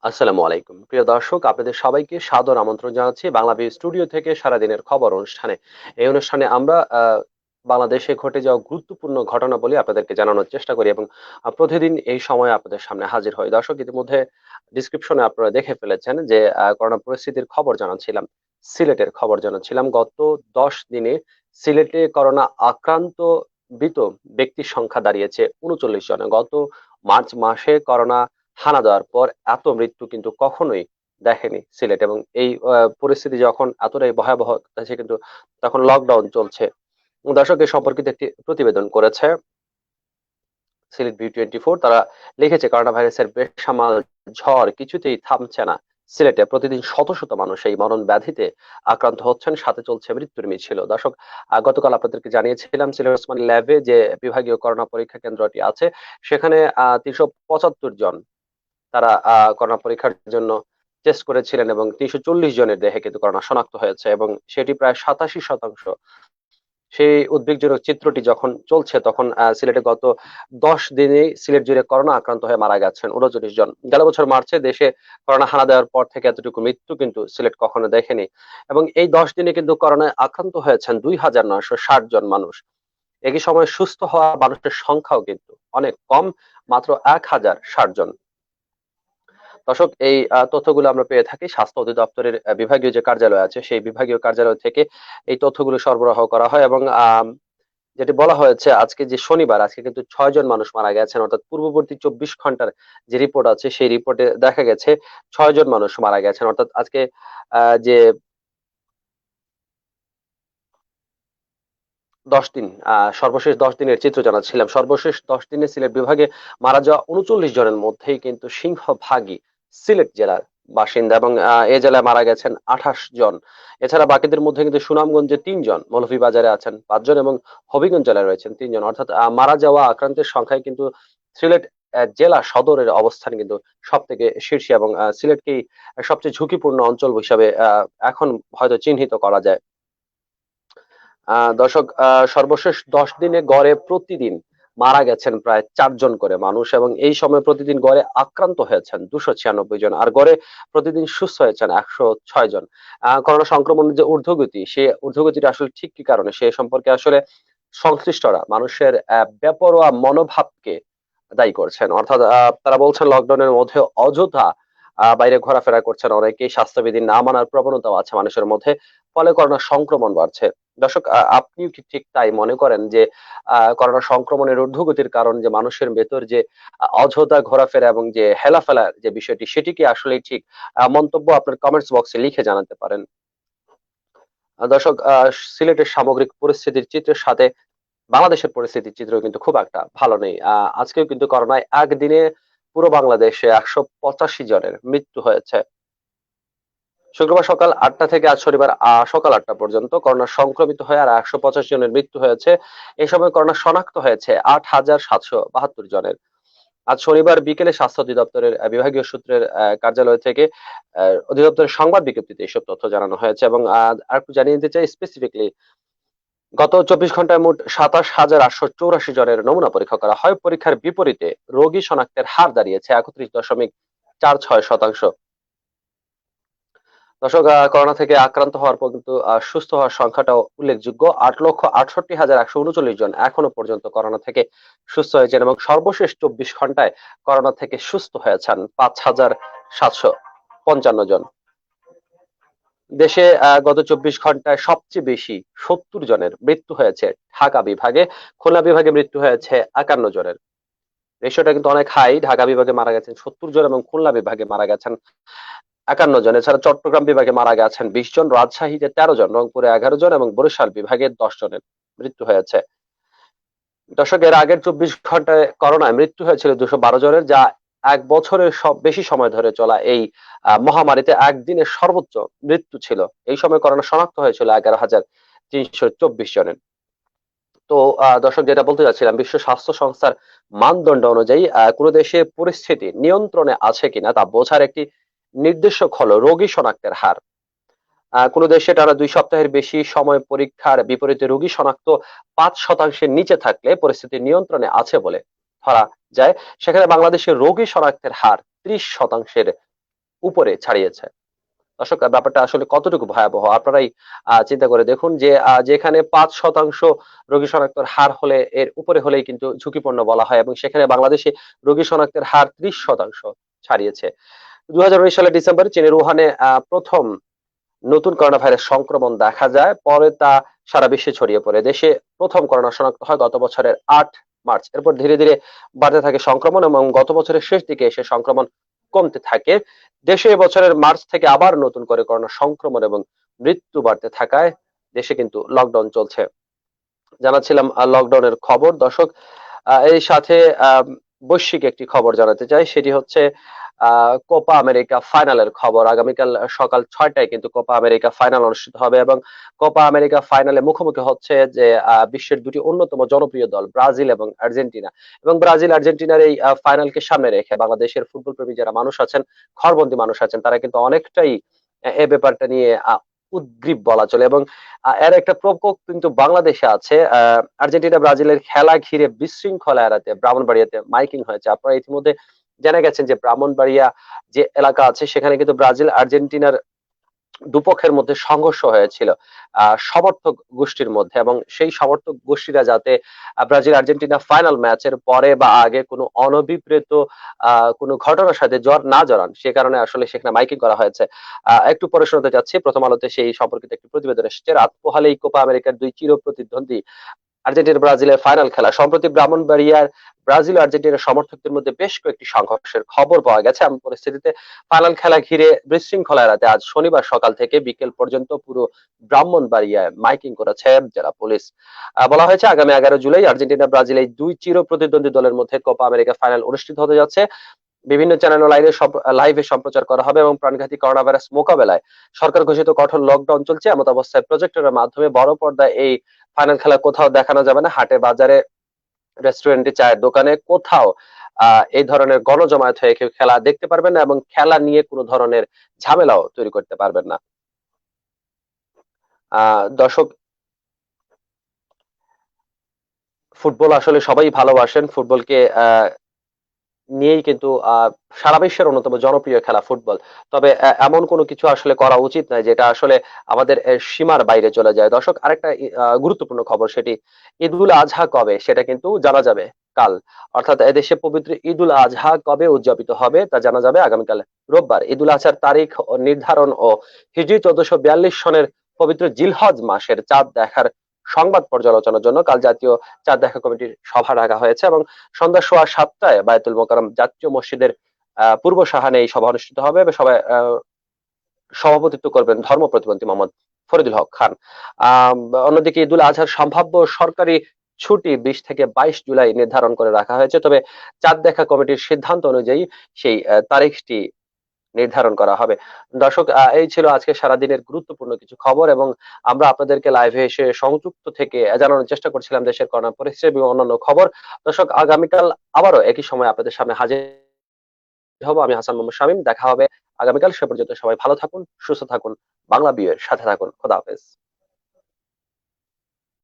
আসসালামু আলাইকুম প্রিয় দর্শক, আপনাদের সবাইকে সাদর আমন্ত্রণ জানাচ্ছি বাংলা স্টুডিও থেকে সারাদিনের খবর অনুষ্ঠানে। এই অনুষ্ঠানে আমরা বাংলাদেশে ঘটে যাওয়া গুরুত্বপূর্ণ ঘটনাবলী আপনাদেরকে জানানোর চেষ্টা করি এবং প্রতিদিন এই সময়ে আপনাদের সামনে হাজির হই। দর্শক, ইতিমধ্যে ডিসক্রিপশনে আপনারা দেখে ফেলেছেন যে করোনা পরিস্থিতির খবর জানাচ্ছিলাম, সিলেটের খবর জানাচ্ছিলাম। গত 10 দিনে সিলেটে করোনা আক্রান্ত মৃত ব্যক্তির সংখ্যা দাঁড়িয়েছে 39 জনে। গত মার্চ মাসে করোনা হানা দেওয়ার পর এত মৃত্যু কিন্তু কখনোই দেখেনি সিলেট। এবং এই পরিস্থিতি যখন এতটাই ভয়াবহ আছে, কিন্তু তখন লকডাউন চলছে। দর্শক, এ সম্পর্কিত একটি প্রতিবেদন করেছে সিলেট বি24। তারা লিখেছে, করোনা ভাইরাসের বেসামাল ঝড় কিছুতেই থামছে না সিলেটে। প্রতিদিন শত শত মানুষ এই মরণ ব্যাধিতে আক্রান্ত হচ্ছেন, সাথে চলছে মৃত্যুর মিছিল। দর্শক, গতকাল আপনাদেরকে জানিয়েছিলাম সিলেট ওসমানী ল্যাবে যে বিভাগীয় করোনা পরীক্ষা কেন্দ্রটি আছে, সেখানে 375 জন তারা করোনা পরীক্ষার জন্য টেস্ট করেছিলেন এবং 340 জনের দেহে কিন্তু করোনা শনাক্ত হয়েছে এবং সেটি প্রায় 87%। সেই উদ্বেগজনক চিত্রটি যখন চলছে, তখন সিলেটে গত 10 দিনে সিলেট জুড়ে করোনা আক্রান্ত হয়ে মারা গেছেন 39 জন। গেল বছর মার্চে দেশে করোনা হানা দেওয়ার পর থেকে এতটুকু মৃত্যু কিন্তু সিলেট কখনো দেখেনি। এবং এই 10 দিনে কিন্তু করোনায় আক্রান্ত হয়েছেন 2960 জন মানুষ। একই সময় সুস্থ হওয়া মানুষের সংখ্যাও কিন্তু অনেক কম, মাত্র 1060 জন। দর্শক, এই তথ্যগুলো আমরা পেয়ে থাকি স্বাস্থ্য অধিদপ্তরের বিভাগীয় যে কার্যালয় আছে, সেই বিভাগীয় কার্যালয় থেকে এই তথ্যগুলো সরবরাহ করা হয়। এবং যেটি বলা হয়েছে, আজকে যে শনিবার, আজকে কিন্তু 6 জন মানুষ মারা গেছেন। অর্থাৎ পূর্ববর্তী 24 ঘন্টার যে রিপোর্ট আছে, সেই রিপোর্টে দেখা গেছে 6 জন মানুষ মারা গেছেন। অর্থাৎ আজকে যে 10 দিন, সর্বশেষ 10 দিনের চিত্র জানাচ্ছিলাম। সর্বশেষ 10 দিনে সিলেট বিভাগে মারা যাওয়া 39 জনের মধ্যেই কিন্তু সিংহভাগই সিলেট জেলার বাসিন্দা এবং এ জেলায় মারা গেছেন 28 জন। এছাড়া বাকিদের মধ্যে কিন্তু সুনামগঞ্জে 3 জন, মৌলভীবাজারে আছেন 5 জন এবং হবিগঞ্জ জেলায় রয়েছেন 3 জন। অর্থাৎ মারা যাওয়া আক্রান্তের সংখ্যায় কিন্তু সিলেট জেলা সদরের অবস্থান কিন্তু সব থেকে শীর্ষে এবং সিলেটকেই সবচেয়ে ঝুঁকিপূর্ণ অঞ্চল হিসাবে এখন হয়তো চিহ্নিত করা যায়। দর্শক, সর্বশেষ 10 দিনে গড়ে প্রতিদিন মারা গেছেন প্রায় 4 জন করে মানুষ এবং এই সময় প্রতিদিন গড়ে আক্রান্ত হয়েছেন 296 জন, আর গড়ে প্রতিদিন সুস্থ হয়েছেন 106 জন। করোনা সংক্রমণের যে ঊর্ধ্বগতি, সে ঊর্ধ্বগতিটা আসলে ঠিক কি কারণে, সে সম্পর্কে আসলে সংশ্লিষ্টরা মানুষের বেপরোয়া মনোভাবকে দায়ী করছেন। অর্থাৎ তারা বলছেন লকডাউনের মধ্যে অযথা বাইরে ঘোরাফেরা করছেন অনেকেই, স্বাস্থ্যবিধি না মানার প্রবণতাও আছে মানুষের মধ্যে, ফলে করোনা সংক্রমণ বাড়ছে। দর্শক, আপনিও কি ঠিক তাই মনে করেন যে করোনা সংক্রমণের ঊর্ধ্বগতির কারণ যে মানুষের ভেতর যে অযথা ঘোরাফেরা এবং যে হেলাফেলার যে বিষয়টি, সেটি কি আসলেই ঠিক? মন্তব্য আপনার কমেন্টস বক্সে লিখে জানাতে পারেন। দর্শক, সিলেটের সামগ্রিক পরিস্থিতির চিত্রের সাথে বাংলাদেশের পরিস্থিতির চিত্র কিন্তু খুব একটা ভালো নেই। আজকেও কিন্তু করোনায় একদিনে পুরো বাংলাদেশে 185 জনের মৃত্যু হয়েছে। শুক্রবার সকাল 8টা থেকে আজ শনিবার সকাল 8টা পর্যন্ত করোনা সংক্রমিত হয়ে আর 185 জনের মৃত্যু হয়েছে। এই সময় করোনা শনাক্ত হয়েছে 8,772 জনের। আজ শনিবার বিকেলে স্বাস্থ্য অধিদপ্তরের বিভাগীয় সূত্রের কার্যালয় থেকে অধিদপ্তরের সংবাদ বিজ্ঞপ্তিতে এইসব তথ্য জানানো হয়েছে। এবং আরেকটু জানিয়ে দিতে চাই স্পেসিফিকলি, গত 24 ঘন্টায় মোট 27,884 জনের নমুনা পরীক্ষা করা হয়। পরীক্ষার বিপরীতে রোগী শনাক্তের হার দাঁড়িয়েছে 31.46%। দর্শক, করোনা থেকে আক্রান্ত হওয়ার পর কিন্তু সুস্থ হওয়ার সংখ্যাটাও উল্লেখযোগ্য। 8,68,139 জন এখনো পর্যন্ত করোনা থেকে সুস্থ হয়েছেন এবং সর্বশেষ 24 ঘন্টায় করোনা থেকে সুস্থ হয়েছেন 5,755 জন। দেশে গত 24 ঘন্টায় সবচেয়ে বেশি 70 জনের মৃত্যু হয়েছে ঢাকা বিভাগে। খুলনা বিভাগে মৃত্যু হয়েছে 51 জনের। রেশিওটা কিন্তু অনেক হাই। ঢাকা বিভাগে মারা গেছেন 70 জন এবং খুলনা বিভাগে মারা গেছেন 51 জন। এছাড়া চট্টগ্রাম বিভাগে মারা গেছেন 20 জন, রাজশাহীতে 13 জন, রংপুরে 11 জন এবং বরিশাল বিভাগে 10 জনের মৃত্যু হয়েছে। দর্শক, এর আগের 24 ঘন্টায় করোনায় মৃত্যু হয়েছিল 212 জনের, যা এক বছরের সব বেশি সময় ধরে চলা এই মহামারীতে একদিনে সর্বোচ্চ মৃত্যু ছিল। এই সময় করোনা শনাক্ত হয়েছিল 11,324 জনের। তো দর্শক, যেটা বলতে চাচ্ছিলাম, বিশ্ব স্বাস্থ্য সংস্থার মানদণ্ড অনুযায়ী কোনো দেশে পরিস্থিতি নিয়ন্ত্রণে আছে কিনা তা বোঝার একটি নির্দেশক হলো রোগী শনাক্তের হার। কোন দেশে টানা 2 সপ্তাহের বেশি সময় পরীক্ষার বিপরীতে রোগী শনাক্ত 5%-এর নিচে থাকলে পরিস্থিতি নিয়ন্ত্রণে আছে বলে ধরা যায়। সেখানে বাংলাদেশের রোগী শনাক্তের হার 30%-এর উপরে ছাড়িয়েছে। দর্শক, ব্যাপারটা আসলে কতটুকু ভয়াবহ আপনারাই চিন্তা করে দেখুন যে যেখানে ৫% রোগী শনাক্তের হার হলে এর উপরে হলেই কিন্তু ঝুঁকিপূর্ণ বলা হয় এবং সেখানে বাংলাদেশে রোগী শনাক্তের হার ৩০% ছাড়িয়েছে। ২০১৯ সালের ডিসেম্বরে চীনের উহানে প্রথম নতুন করোনা ভাইরাস সংক্রমণ দেখা যায়। পরে তা সারা বিশ্বে ছড়িয়ে পড়ে। দেশে প্রথম করোনা শনাক্ত হয় গত বছরের ৮ মার্চ। এরপর ধীরে, ধীরে বাড়তে থাকে সংক্রমণ এবং গত বছরের শেষ দিকে এসে সংক্রমণ কমতে থাকে। দেশে এবছরের মার্চ থেকে আবার নতুন করে করোনা সংক্রমণ এবং মৃত্যু বাড়তে থাকায় দেশে কিন্তু লকডাউন চলছে। জানাচ্ছিলাম লকডাউনের খবর। দর্শক, এই সাথে বৈশ্বিক একটি খবর জানাতে চাই। সেটি হচ্ছে কোপা আমেরিকা ফাইনালের খবর। আগামীকাল সকাল ৬টায় কিন্তু কোপা আমেরিকা ফাইনাল অনুষ্ঠিত হবে এবং কোপা আমেরিকা ফাইনালে মুখোমুখি হচ্ছে যে বিশ্বের দুটি অন্যতম জনপ্রিয় দল ব্রাজিল এবং আর্জেন্টিনা। এবং ব্রাজিল আর্জেন্টিনার এই ফাইনালকে সামনে রেখে বাংলাদেশের ফুটবল প্রেমী যারা মানুষ আছেন, ঘরবন্দি মানুষ আছেন, তারা কিন্তু অনেকটাই এ ব্যাপারটা নিয়ে উদ্গ্রীব বলা চলে এবং এর একটা প্রকোপ কিন্তু বাংলাদেশে আছে। আর্জেন্টিনা ব্রাজিলের খেলা ঘিরে বিশৃঙ্খলা এড়াতে ব্রাহ্মণবাড়িয়াতে মাইকিং হয়েছে। আপনারা ইতিমধ্যে জেনে গেছেন যে ব্রাহ্মণবাড়িয়া যে এলাকা আছে সেখানে কিন্তু ব্রাজিল আর্জেন্টিনার দুপক্ষের মধ্যে সংঘর্ষ হয়েছিল সমর্থক গোষ্ঠীর মধ্যে এবং সেই সমর্থক গোষ্ঠীরা যাতে ব্রাজিল আর্জেন্টিনা ফাইনাল ম্যাচের পরে বা আগে কোনো অনভিপ্রেত কোনো ঘটনার সাথে না জড়ান, সে কারণে আসলে সেখানে মাইকিং করা হয়েছে। একটু পরে শোনাতে যাচ্ছি, প্রথম আলোতে সেই সম্পর্কিত একটি প্রতিবেদন এসেছে। রাত পোহালেই কোপা আমেরিকার দুই চির প্রতিদ্বন্দ্বী আর্জেন্টিনা ব্রাজিলের ফাইনাল খেলা। সম্প্রতি ব্রাহ্মণবাড়িয়ার ব্রাজিল ও আর্জেন্টিনার সমর্থকদের মধ্যে বেশ কয়েকটি সংঘর্ষের খবর পাওয়া গেছে। এমন পরিস্থিতিতে ফাইনাল খেলা ঘিরে বিশৃঙ্খলা এড়াতে আজ শনিবার সকাল থেকে বিকেল পর্যন্ত পুরো ব্রাহ্মণবাড়িয়ায় মাইকিং করেছে জেলা পুলিশ। বলা হয়েছে আগামী ১১ জুলাই আর্জেন্টিনা ব্রাজিল এই দুই চির প্রতিদ্বন্দ্বী দলের মধ্যে কোপা আমেরিকা ফাইনাল অনুষ্ঠিত হতে যাচ্ছে। বিভিন্ন চ্যানেল ও লাইভে সম্প্রচার করা হবে এবং প্রাণঘাতী করোনা ভাইরাস মোকাবেলায় সরকার ঘোষিত কঠোর লকডাউন চলছে। এমত অবস্থায় প্রজেক্টরের মাধ্যমে বড় পর্দায় এই ফাইনাল খেলা কোথাও দেখানো যাবে না। হাটে বাজারে, রেস্টুরেন্টে, চায়ের দোকানে কোথাও এই ধরনের গণজমায়েত হয়ে কেউ খেলা দেখতে পারবেন না এবং খেলা নিয়ে কোনো ধরনের ঝামেলাও তৈরি করতে পারবেন না। দর্শক, ফুটবল আসলে সবাই ভালোবাসেন। ফুটবলকে নিয়েই কিন্তু সারা বিশ্বের অন্যতম জনপ্রিয় খেলা ফুটবল। তবে এমন কোনো কিছু আসলে করা উচিত নয় যেটা আসলে আমাদের সীমার বাইরে চলে যায়। দর্শক, আরেকটা গুরুত্বপূর্ণ খবর, সেটি ঈদুল আজহা কবে সেটা কিন্তু জানা যাবে কাল। অর্থাৎ এদেশে পবিত্র ঈদুল আজহা কবে উদযাপিত হবে তা জানা যাবে আগামীকাল রোববার। ঈদুল আজহার তারিখ নির্ধারণ ও হিজরি ১৪৪২ সনের পবিত্র জিলহজ মাসের চাঁদ দেখার সংবাদ পর্যালোচনার জন্য কাল জাতীয় চাঁদ দেখা কমিটির সভা ডাকা হয়েছে এবং সন্ধ্যা ৭:১৫ বায়তুল মোকাররম জাতীয় মসজিদের পূর্ব সাহানে এই সভা অনুষ্ঠিত হবে এবং সভায় সভাপতিত্ব করবেন ধর্ম প্রতিমন্ত্রী মোহাম্মদ ফরিদুল হক খান। অন্যদিকে ঈদুল আজহার সম্ভাব্য সরকারি ছুটি ২০ থেকে ২২ জুলাই নির্ধারণ করে রাখা হয়েছে। তবে চাঁদ দেখা কমিটির সিদ্ধান্ত অনুযায়ী সেই তারিখটি নির্ধারণ করা হবে। দর্শক, এই ছিল আজকে সারাদিনের গুরুত্বপূর্ণ কিছু খবর এবং আমরা আপনাদেরকে লাইভে এসে সংযুক্ত থেকে জানানোর চেষ্টা করছিলাম দেশের করোনা পরিস্থিতি এবং অন্যান্য খবর। দর্শক, আগামীকাল আবারও একই সময় আপনাদের সামনে হাজির হব। আমি হাসান মোহাম্মদ শামীম। দেখা হবে আগামীকাল। সে পর্যন্ত সবাই ভালো থাকুন, সুস্থ থাকুন, বাংলা বিয়ের সাথে থাকুন। খোদা হাফেজ।